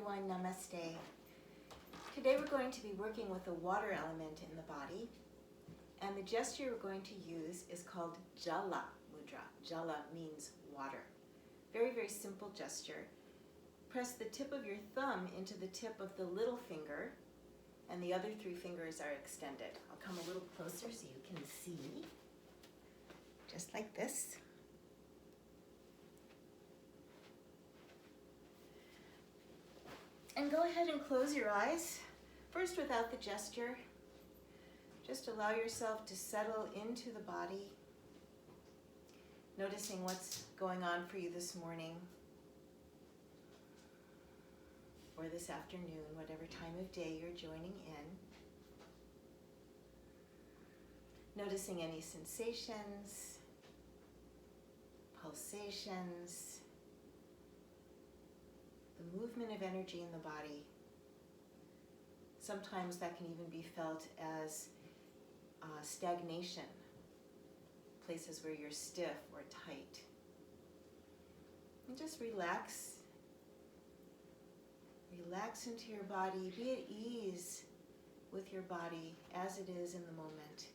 everyone, namaste. Today we're going to be working with the water element in the body, and the gesture we're going to use is called Jala Mudra. Jala means water. Very, very simple gesture. Press the tip of your thumb into the tip of the little finger, and the other three fingers are extended. I'll come a little closer so you can see. Just like this. And go ahead and close your eyes. First without the gesture. Just allow yourself to settle into the body. Noticing what's going on for you this morning. Or this afternoon, whatever time of day you're joining in. Noticing any sensations, pulsations, the movement of energy in the body. Sometimes that can even be felt as stagnation, places where you're stiff or tight. And just relax. Relax into your body. Be at ease with your body as it is in the moment.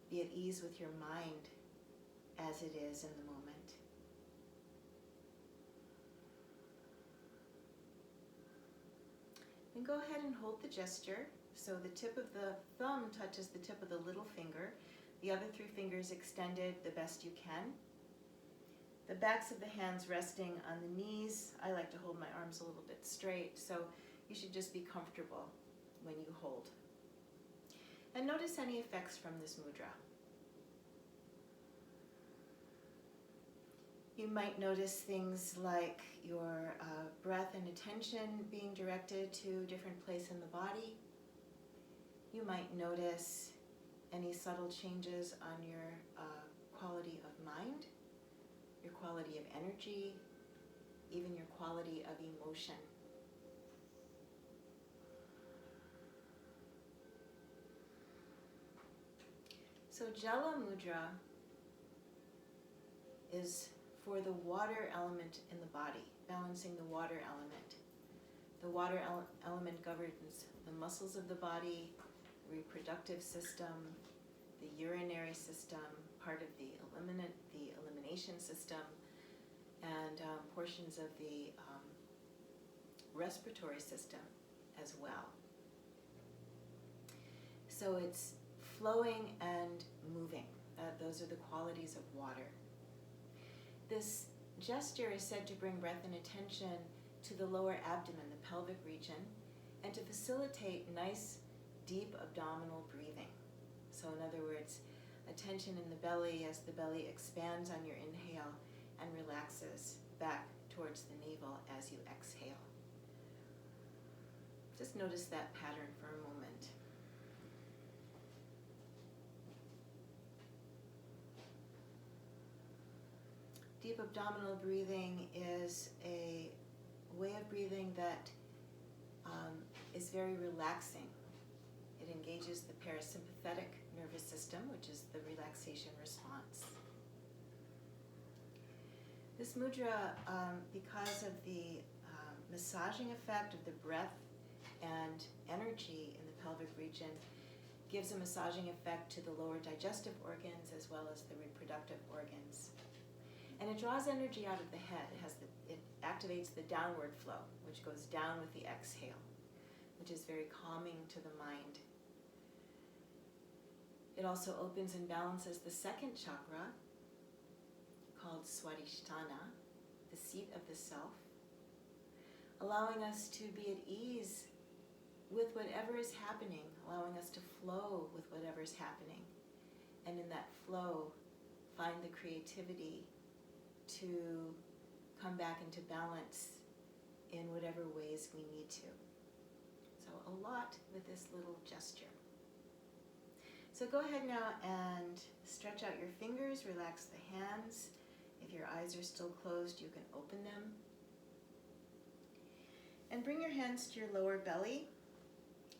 Be at ease with your mind as it is in the moment. Then go ahead and hold the gesture. So the tip of the thumb touches the tip of the little finger. The other three fingers extended the best you can. The backs of the hands resting on the knees. I like to hold my arms a little bit straight, so you should just be comfortable when you hold. And notice any effects from this mudra. You might notice things like your breath and attention being directed to a different place in the body. You might notice any subtle changes on your quality of mind, your quality of energy, even your quality of emotion. So Jala Mudra is for the water element in the body, balancing the water element. The water element governs the muscles of the body, the reproductive system, the urinary system, part of the elimination system, and portions of the respiratory system as well. So it's flowing and moving. Those are the qualities of water. This gesture is said to bring breath and attention to the lower abdomen, the pelvic region, and to facilitate nice, deep abdominal breathing. So in other words, attention in the belly as the belly expands on your inhale and relaxes back towards the navel as you exhale. Just notice that pattern for a moment. Deep abdominal breathing is a way of breathing that is very relaxing. It engages the parasympathetic nervous system, which is the relaxation response. This mudra, because of the massaging effect of the breath and energy in the pelvic region, gives a massaging effect to the lower digestive organs as well as the reproductive organs. And it draws energy out of the head. It activates the downward flow, which goes down with the exhale, which is very calming to the mind. It also opens and balances the second chakra, called Swadhisthana, the seat of the self, allowing us to be at ease with whatever is happening, allowing us to flow with whatever is happening. And in that flow, find the creativity to come back into balance in whatever ways we need to. So a lot with this little gesture. So go ahead now and stretch out your fingers, relax the hands. If your eyes are still closed, you can open them. And bring your hands to your lower belly.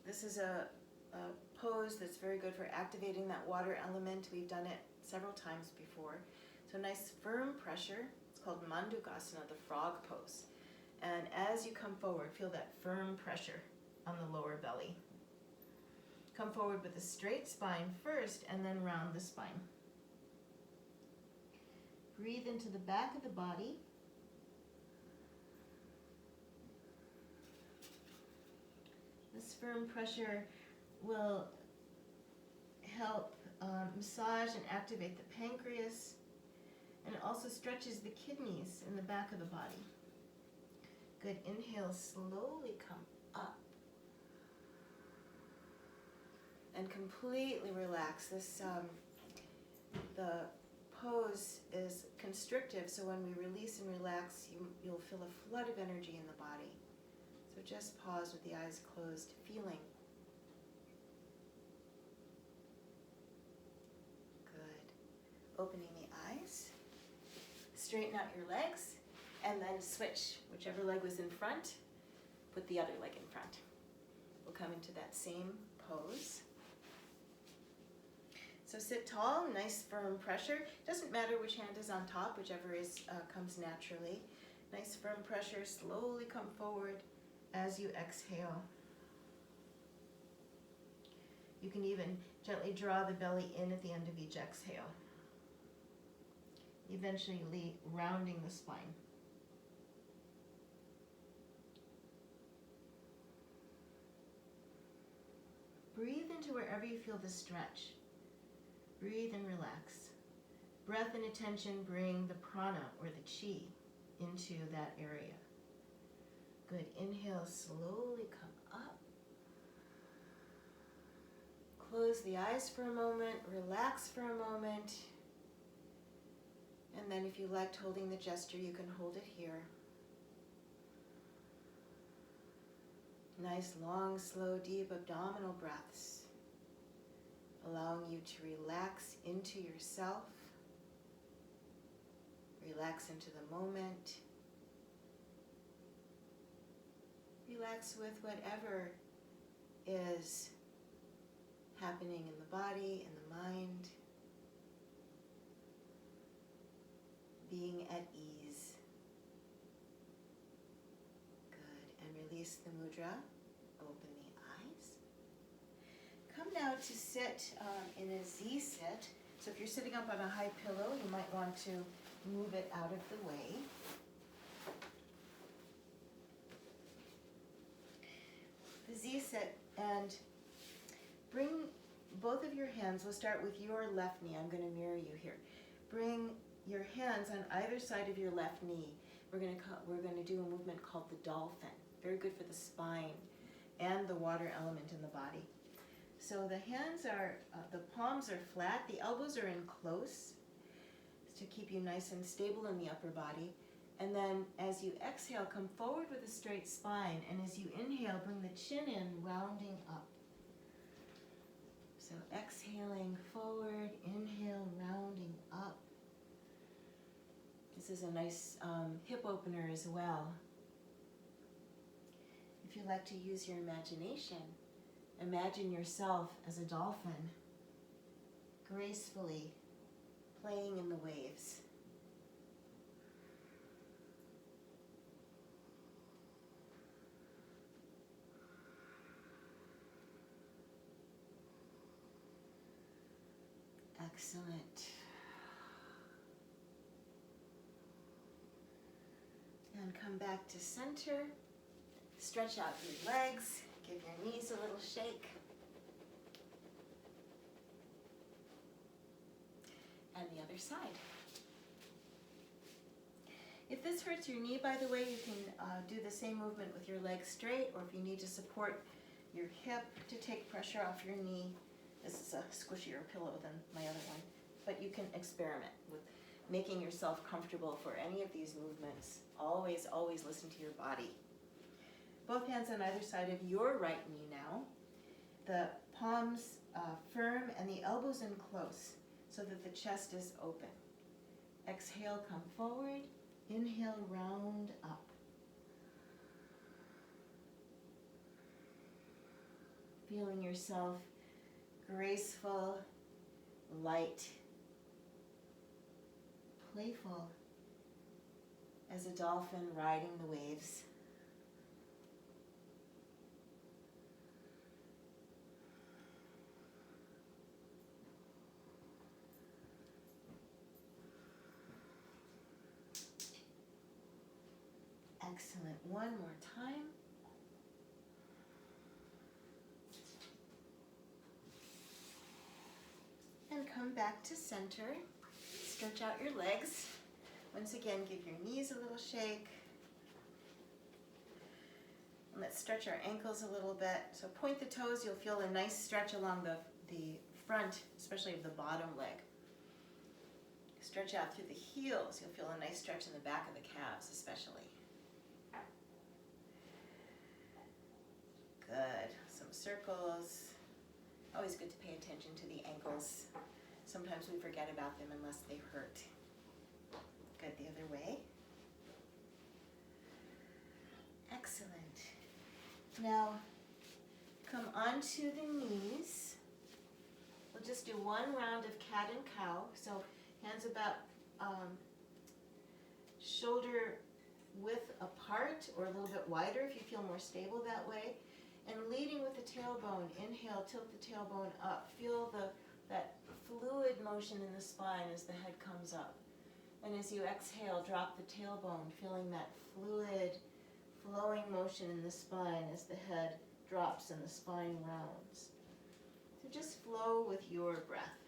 This is a pose that's very good for activating that water element. We've done it several times before. So nice firm pressure. It's called Mandukasana, the frog pose. And as you come forward, feel that firm pressure on the lower belly. Come forward with a straight spine first and then round the spine. Breathe into the back of the body. This firm pressure will help massage and activate the pancreas, and it also stretches the kidneys in the back of the body. Good. Inhale, slowly come up. And completely relax. The pose is constrictive, so when we release and relax, you'll feel a flood of energy in the body. So just pause with the eyes closed, feeling. Good. Opening the eyes. Straighten out your legs, and then switch. Whichever leg was in front, put the other leg in front. We'll come into that same pose. So sit tall, nice firm pressure. Doesn't matter which hand is on top, whichever comes naturally. Nice firm pressure, slowly come forward as you exhale. You can even gently draw the belly in at the end of each exhale, eventually rounding the spine. Breathe into wherever you feel the stretch. Breathe and relax. Breath and attention bring the prana or the chi into that area. Good. Inhale, slowly come up. Close the eyes for a moment, relax for a moment. And then if you liked holding the gesture, you can hold it here. Nice, long, slow, deep abdominal breaths, allowing you to relax into yourself, relax into the moment, relax with whatever is happening in the body, in the mind, being at ease. Good. And release the mudra. Open the eyes. Come now to sit in a Z sit. So if you're sitting up on a high pillow, you might want to move it out of the way. The Z sit, and bring both of your hands. We'll start with your left knee. I'm going to mirror you here. Bring your hands on either side of your left knee. We're going to do a movement called the dolphin. Very good for the spine and the water element in the body. So the hands are, the palms are flat, the elbows are in close to keep you nice and stable in the upper body. And then as you exhale, come forward with a straight spine. And as you inhale, bring the chin in, rounding up. So exhaling forward, inhale, rounding up. This is a nice hip opener as well. If you like to use your imagination, imagine yourself as a dolphin, gracefully playing in the waves. Excellent. And come back to center. Stretch out your legs. Give your knees a little shake. And the other side. If this hurts your knee, by the way, you can do the same movement with your legs straight, or if you need to support your hip to take pressure off your knee. This is a squishier pillow than my other one, but you can experiment with making yourself comfortable for any of these movements. Always, always listen to your body. Both hands on either side of your right knee now. The palms firm and the elbows in close so that the chest is open. Exhale, come forward. Inhale, round up. Feeling yourself graceful, light, playful as a dolphin riding the waves. Excellent. One more time. And come back to center. Stretch out your legs. Once again, give your knees a little shake. And let's stretch our ankles a little bit. So point the toes, you'll feel a nice stretch along the front, especially of the bottom leg. Stretch out through the heels, you'll feel a nice stretch in the back of the calves especially. Good. Some circles. Always good to pay attention to the ankles. Sometimes we forget about them unless they hurt. Good, the other way. Excellent. Now, come onto the knees. We'll just do one round of cat and cow. So hands about shoulder width apart or a little bit wider if you feel more stable that way. And leading with the tailbone. Inhale, tilt the tailbone up. Feel that fluid motion in the spine as the head comes up. And as you exhale, drop the tailbone, feeling that fluid, flowing motion in the spine as the head drops and the spine rounds. So just flow with your breath.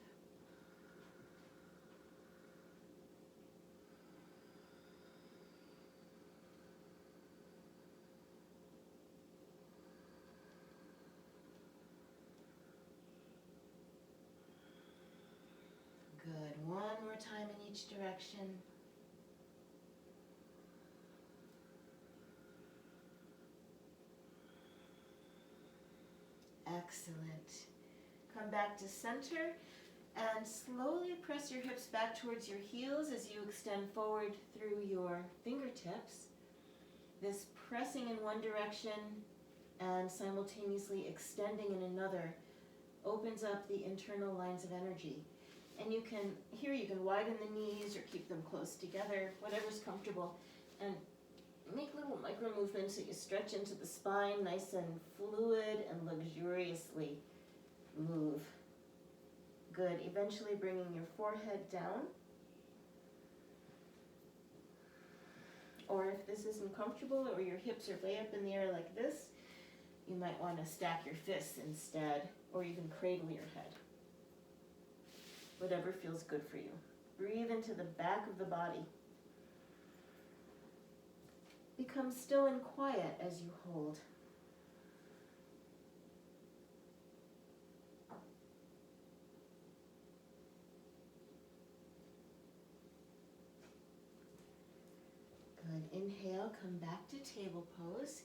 Good. One more time in each direction. Excellent. Come back to center and slowly press your hips back towards your heels as you extend forward through your fingertips. This pressing in one direction and simultaneously extending in another opens up the internal lines of energy. And you can widen the knees or keep them close together, whatever's comfortable. And make little micro movements so you stretch into the spine, nice and fluid and luxuriously move. Good. Eventually bringing your forehead down. Or if this isn't comfortable or your hips are way up in the air like this, you might want to stack your fists instead, or you can cradle your head. Whatever feels good for you. Breathe into the back of the body. Become still and quiet as you hold. Good. Inhale, come back to table pose.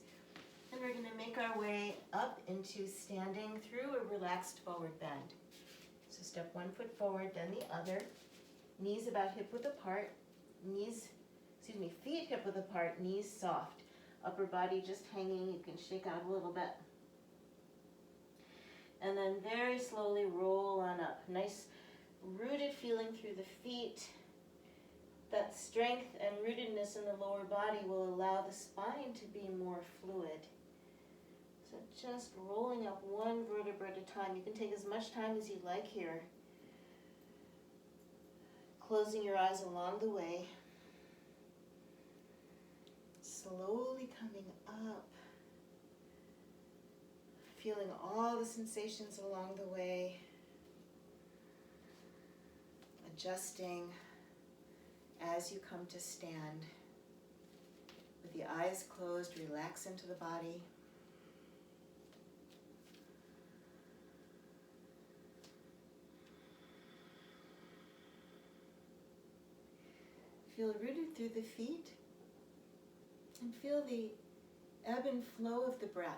And we're going to make our way up into standing through a relaxed forward bend. So step one foot forward, then the other. Knees about hip width apart. Feet hip width apart, knees soft. Upper body just hanging, you can shake out a little bit. And then very slowly roll on up. Nice rooted feeling through the feet. That strength and rootedness in the lower body will allow the spine to be more fluid. So just rolling up one vertebra at a time. You can take as much time as you like here. Closing your eyes along the way. Slowly coming up. Feeling all the sensations along the way. Adjusting as you come to stand. With the eyes closed, relax into the body. Feel rooted through the feet and feel the ebb and flow of the breath.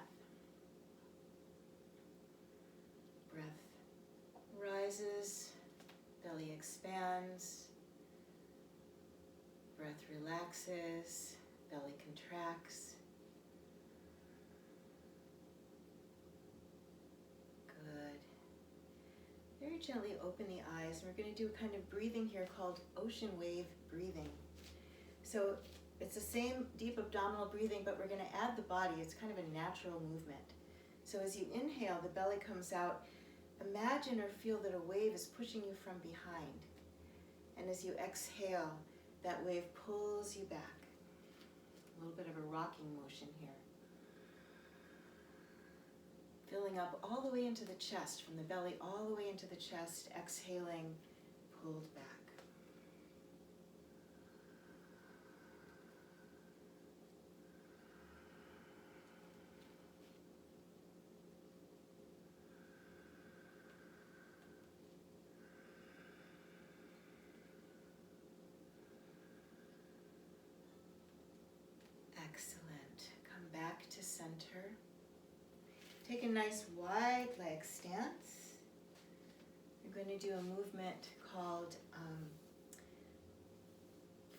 Breath rises, belly expands, breath relaxes, belly contracts. Good. Very gently open the eyes, and we're going to do a kind of breathing here called ocean wave breathing. So it's the same deep abdominal breathing, but we're going to add the body. It's kind of a natural movement. So as you inhale, the belly comes out. Imagine or feel that a wave is pushing you from behind. And as you exhale, that wave pulls you back. A little bit of a rocking motion here. Filling up all the way into the chest, from the belly all the way into the chest, exhaling, pulled back. Excellent. Come back to center. Take a nice wide leg stance. You're going to do a movement called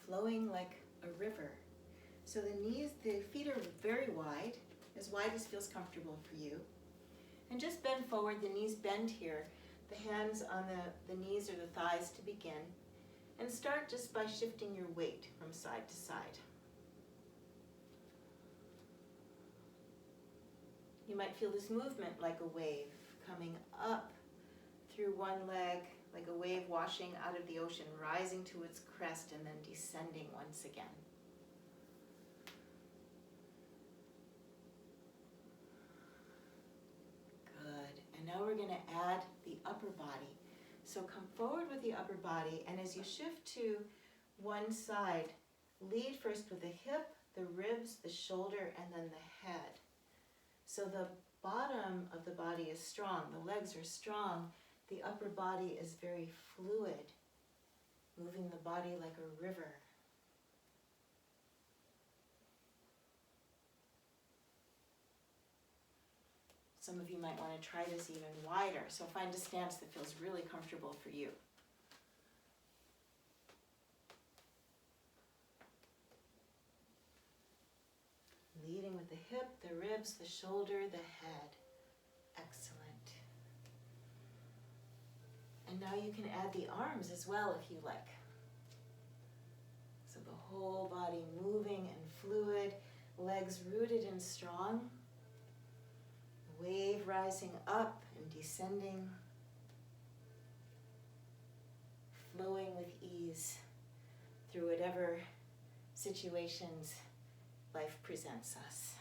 flowing like a river. So the feet are very wide as feels comfortable for you. And just bend forward, the knees bend here. The hands on the knees or the thighs to begin. And start just by shifting your weight from side to side. You might feel this movement like a wave coming up through one leg, like a wave washing out of the ocean, rising to its crest and then descending once again. Good. And now we're going to add the upper body. So come forward with the upper body, and as you shift to one side, lead first with the hip, the ribs, the shoulder, and then the head. So the bottom of the body is strong, the legs are strong, the upper body is very fluid, moving the body like a river. Some of you might want to try this even wider, so find a stance that feels really comfortable for you. Leading with the hip, the ribs, the shoulder, the head. Excellent. And now you can add the arms as well if you like. So the whole body moving and fluid, legs rooted and strong. Wave rising up and descending. Flowing with ease through whatever situations life presents us.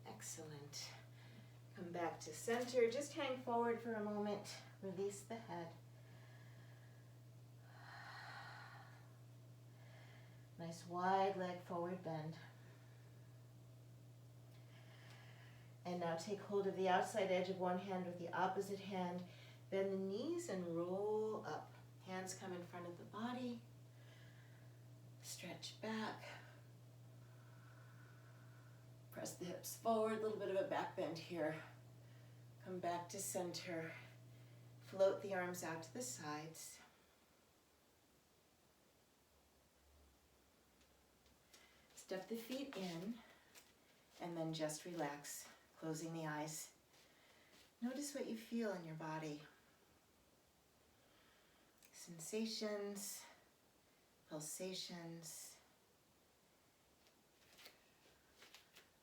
Excellent. Come back to center. Just hang forward for a moment. Release the head. Nice wide leg forward bend. And now take hold of the outside edge of one hand with the opposite hand. Bend the knees and roll up. Hands come in front of the body. Stretch back. Press the hips forward, a little bit of a back bend here. Come back to center. Float the arms out to the sides. Step the feet in and then just relax, closing the eyes. Notice what you feel in your body. Sensations, pulsations.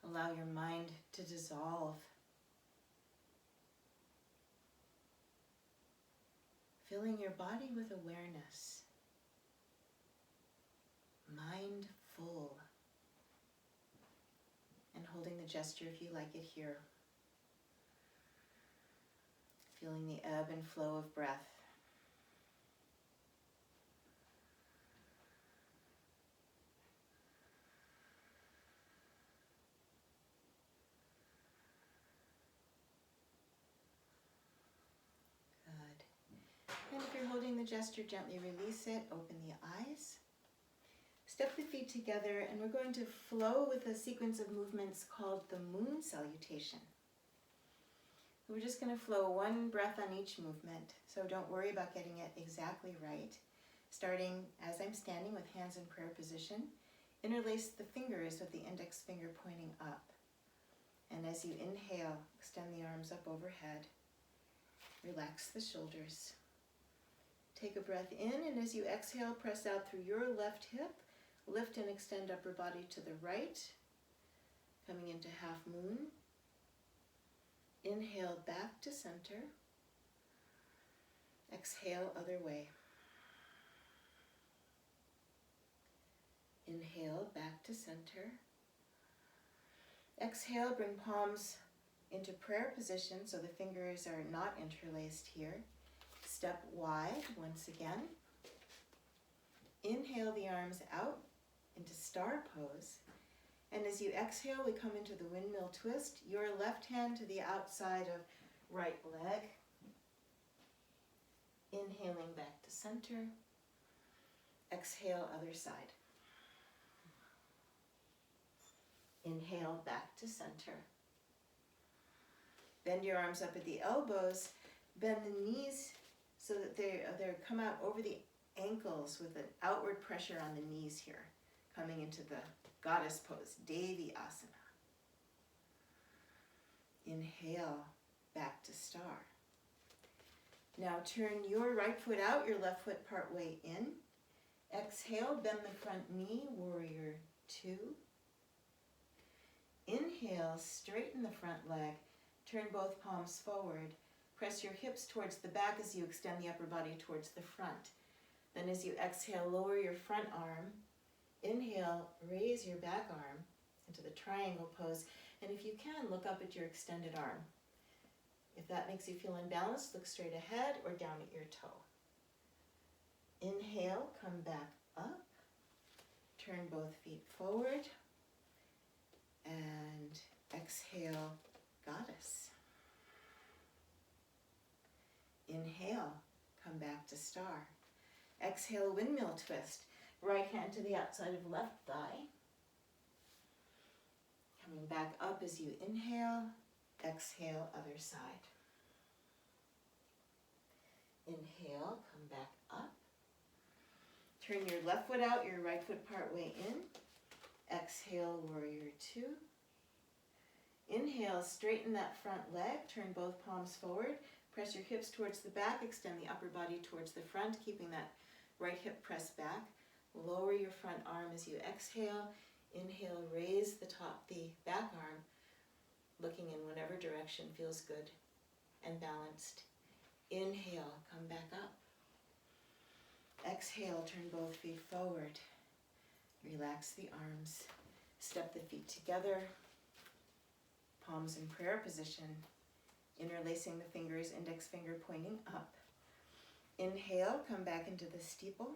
Allow your mind to dissolve. Filling your body with awareness. Mindful. And holding the gesture if you like it here. Feeling the ebb and flow of breath. And if you're holding the gesture, gently release it, open the eyes. Step the feet together, and we're going to flow with a sequence of movements called the moon salutation. We're just going to flow one breath on each movement, so don't worry about getting it exactly right. Starting as I'm standing with hands in prayer position, interlace the fingers with the index finger pointing up. And as you inhale, extend the arms up overhead. Relax the shoulders. Take a breath in, and as you exhale, press out through your left hip. Lift and extend upper body to the right, coming into half moon. Inhale back to center. Exhale, other way. Inhale, back to center. Exhale, bring palms into prayer position so the fingers are not interlaced here. Step wide once again. Inhale the arms out into star pose. And as you exhale, we come into the windmill twist. Your left hand to the outside of right leg. Inhaling back to center. Exhale, other side. Inhale, back to center. Bend your arms up at the elbows. Bend the knees so that they come out over the ankles with an outward pressure on the knees here. Coming into the goddess pose, Devi Asana. Inhale, back to star. Now turn your right foot out, your left foot part way in. Exhale, bend the front knee, warrior two. Inhale, straighten the front leg. Turn both palms forward. Press your hips towards the back as you extend the upper body towards the front. Then as you exhale, lower your front arm. Inhale, raise your back arm into the triangle pose. And if you can, look up at your extended arm. If that makes you feel imbalanced, look straight ahead or down at your toe. Inhale, come back up. Turn both feet forward. And exhale, goddess. Inhale, come back to star. Exhale, windmill twist. Right hand to the outside of left thigh. Coming back up as you inhale. Exhale, other side. Inhale, come back up. Turn your left foot out, your right foot part way in. Exhale, warrior two. Inhale, straighten that front leg. Turn both palms forward. Press your hips towards the back. Extend the upper body towards the front, keeping that right hip pressed back. Lower your front arm as you exhale. Inhale, raise the back arm, looking in whatever direction feels good and balanced. Inhale, come back up. Exhale, turn both feet forward. Relax the arms. Step the feet together. Palms in prayer position. Interlacing the fingers, index finger pointing up. Inhale, come back into the steeple.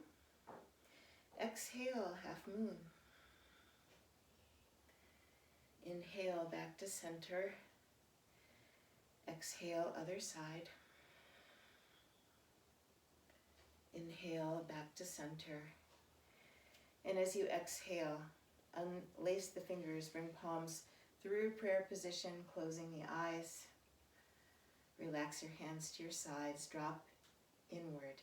Exhale, half moon. Inhale, back to center. Exhale, other side. Inhale, back to center. And as you exhale, unlace the fingers, bring palms through prayer position, closing the eyes. Relax your hands to your sides, drop inward.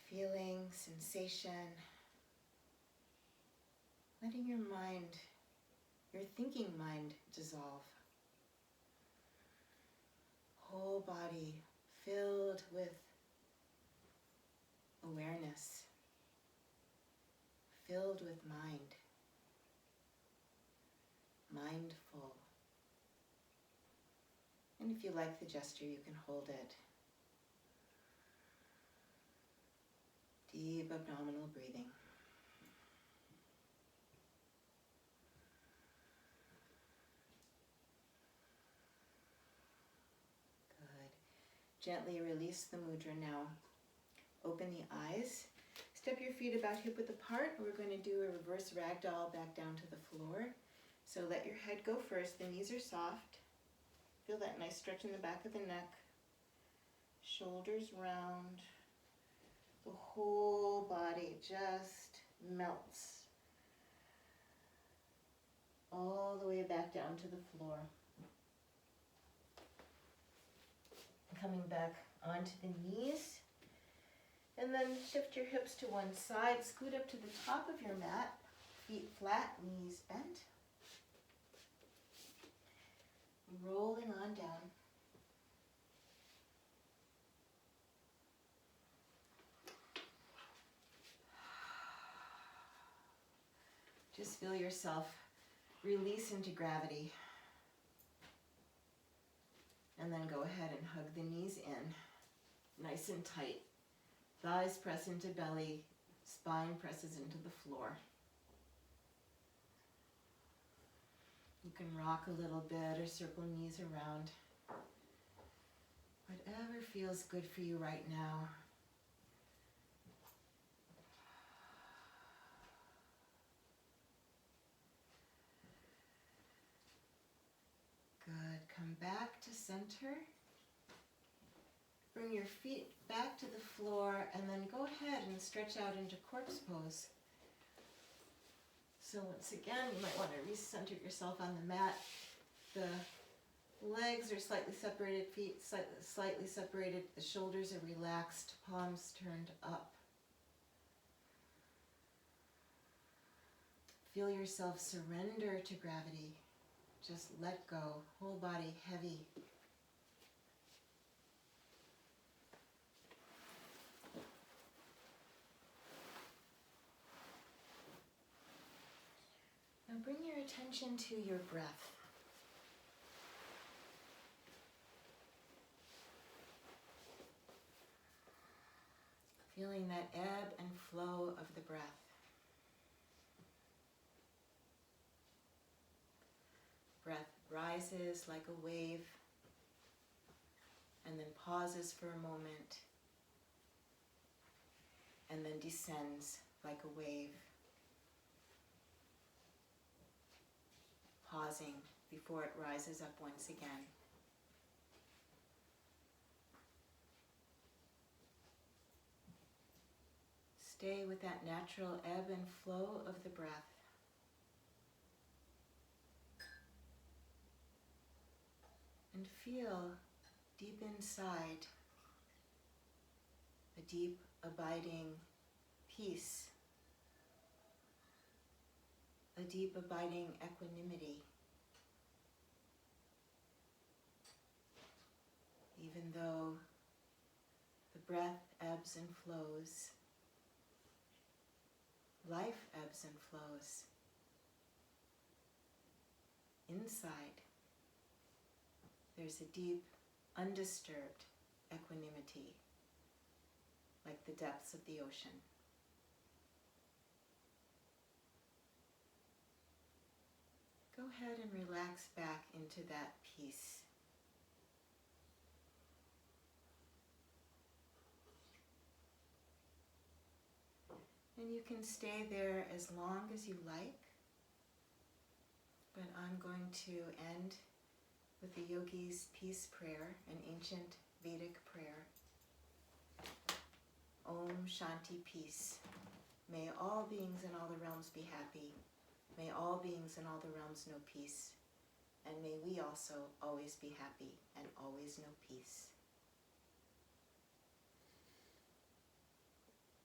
Feeling, sensation, letting your mind, your thinking mind dissolve. Whole body filled with awareness, filled with mind, mindful. And if you like the gesture, you can hold it. Deep abdominal breathing. Good. Gently release the mudra now. Open the eyes. Step your feet about hip width apart. We're going to do a reverse ragdoll back down to the floor. So let your head go first. The knees are soft. Feel that nice stretch in the back of the neck. Shoulders round. The whole body just melts all the way back down to the floor. Coming back onto the knees. And then shift your hips to one side. Scoot up to the top of your mat. Feet flat, knees bent. Rolling on down. Just feel yourself release into gravity. And then go ahead and hug the knees in, nice and tight. Thighs press into belly, spine presses into the floor. You can rock a little bit or circle knees around. Whatever feels good for you right now. Good. Come back to center. Bring your feet back to the floor and then go ahead and stretch out into corpse pose. So once again, you might want to recenter yourself on the mat. The legs are slightly separated, feet slightly separated. The shoulders are relaxed, palms turned up. Feel yourself surrender to gravity. Just let go, whole body heavy. Now bring your attention to your breath. Feeling that ebb and flow of the breath. Breath rises like a wave and then pauses for a moment and then descends like a wave, pausing before it rises up once again. Stay with that natural ebb and flow of the breath. And feel deep inside a deep, abiding peace, a deep, abiding equanimity. Even though the breath ebbs and flows, life ebbs and flows. Inside, there's a deep, undisturbed equanimity, like the depths of the ocean. Go ahead and relax back into that peace. And you can stay there as long as you like, but I'm going to end with the yogi's peace prayer, an ancient Vedic prayer. Om Shanti Peace. May all beings in all the realms be happy. May all beings in all the realms know peace. And may we also always be happy and always know peace.